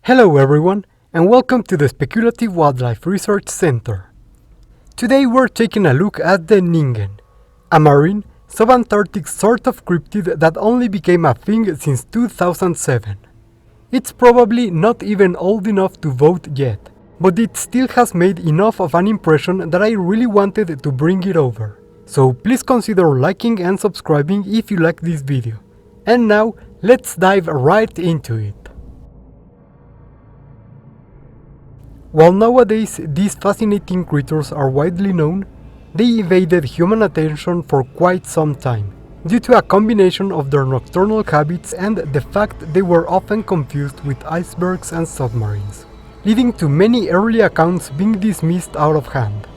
Hello everyone, and welcome to the Speculative Wildlife Research Center. Today we're taking a look at the Ningen, a marine, subantarctic sort of cryptid that only became a thing since 2007. It's probably not even old enough to vote yet, but it still has made enough of an impression that I really wanted to bring it over. So please consider liking and subscribing if you like this video. And now, let's dive right into it. While nowadays these fascinating creatures are widely known, they evaded human attention for quite some time, due to a combination of their nocturnal habits and the fact they were often confused with icebergs and submarines, leading to many early accounts being dismissed out of hand.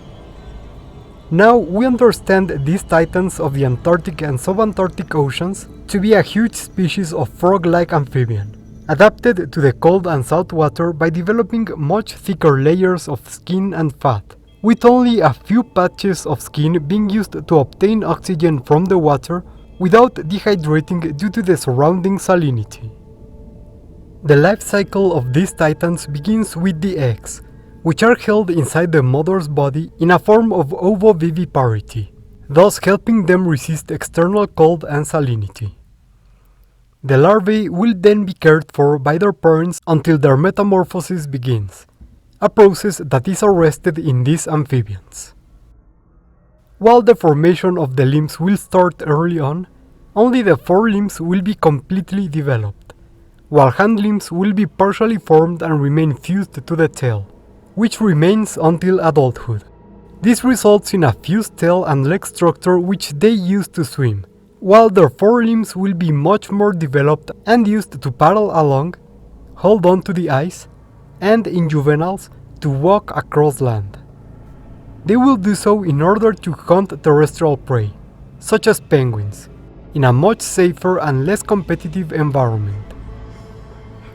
Now we understand these titans of the Antarctic and subantarctic oceans to be a huge species of frog-like amphibian, adapted to the cold and salt water by developing much thicker layers of skin and fat, with only a few patches of skin being used to obtain oxygen from the water without dehydrating due to the surrounding salinity. The life cycle of these titans begins with the eggs, which are held inside the mother's body in a form of ovoviviparity, thus helping them resist external cold and salinity. The larvae will then be cared for by their parents until their metamorphosis begins, a process that is arrested in these amphibians. While the formation of the limbs will start early on, only the forelimbs will be completely developed, while hand limbs will be partially formed and remain fused to the tail, which remains until adulthood. This results in a fused tail and leg structure which they use to swim, while their forelimbs will be much more developed and used to paddle along, hold on to the ice, and in juveniles, to walk across land. They will do so in order to hunt terrestrial prey, such as penguins, in a much safer and less competitive environment.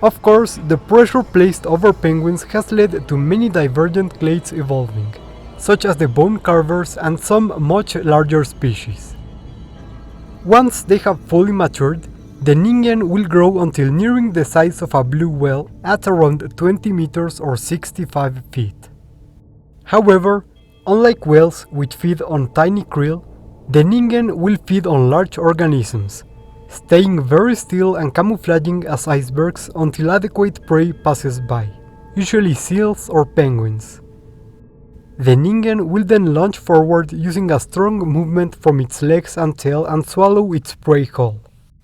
Of course, the pressure placed over penguins has led to many divergent clades evolving, such as the bone carvers and some much larger species. Once they have fully matured, the Ningen will grow until nearing the size of a blue whale at around 20 meters or 65 feet. However, unlike whales which feed on tiny krill, the Ningen will feed on large organisms, staying very still and camouflaging as icebergs until adequate prey passes by, usually seals or penguins. The Ningen will then launch forward using a strong movement from its legs and tail and swallow its prey whole,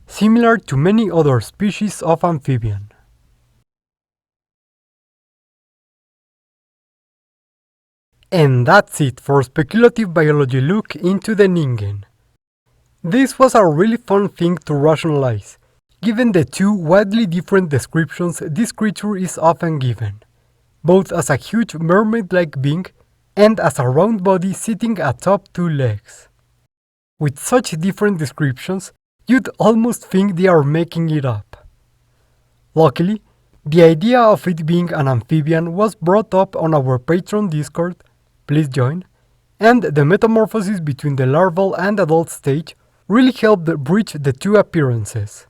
similar to many other species of amphibian. And that's it for Speculative Biology look into the Ningen. This was a really fun thing to rationalize, given the two widely different descriptions this creature is often given, both as a huge mermaid-like being and as a round body sitting atop two legs. With such different descriptions, you'd almost think they are making it up. Luckily, the idea of it being an amphibian was brought up on our Patreon Discord, please join, and the metamorphosis between the larval and adult stage really helped bridge the two appearances.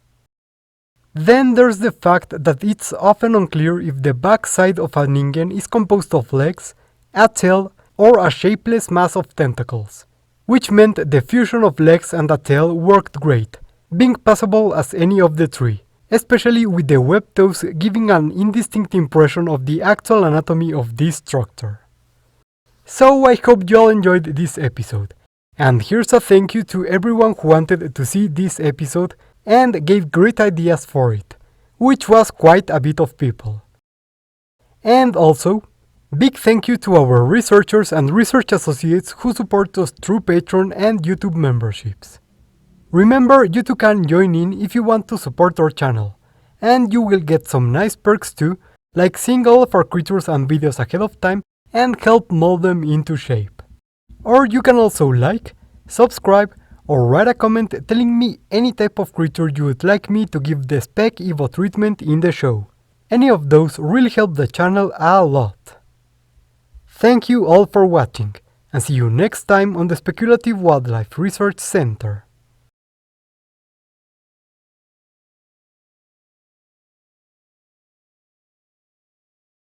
Then there's the fact that it's often unclear if the backside of a Ningen is composed of legs, a tail, or a shapeless mass of tentacles, which meant the fusion of legs and a tail worked great, being passable as any of the three, especially with the webbed toes giving an indistinct impression of the actual anatomy of this structure. So I hope you all enjoyed this episode, and here's a thank you to everyone who wanted to see this episode and gave great ideas for it, which was quite a bit of people. And also, big thank you to our researchers and research associates who support us through Patreon and YouTube memberships. Remember, you too can join in if you want to support our channel, and you will get some nice perks too, like seeing all of our creatures and videos ahead of time and help mold them into shape. Or you can also like, subscribe, or write a comment telling me any type of creature you would like me to give the Spec Evo treatment in the show. Any of those really help the channel a lot. Thank you all for watching, and see you next time on the Speculative Wildlife Research Center.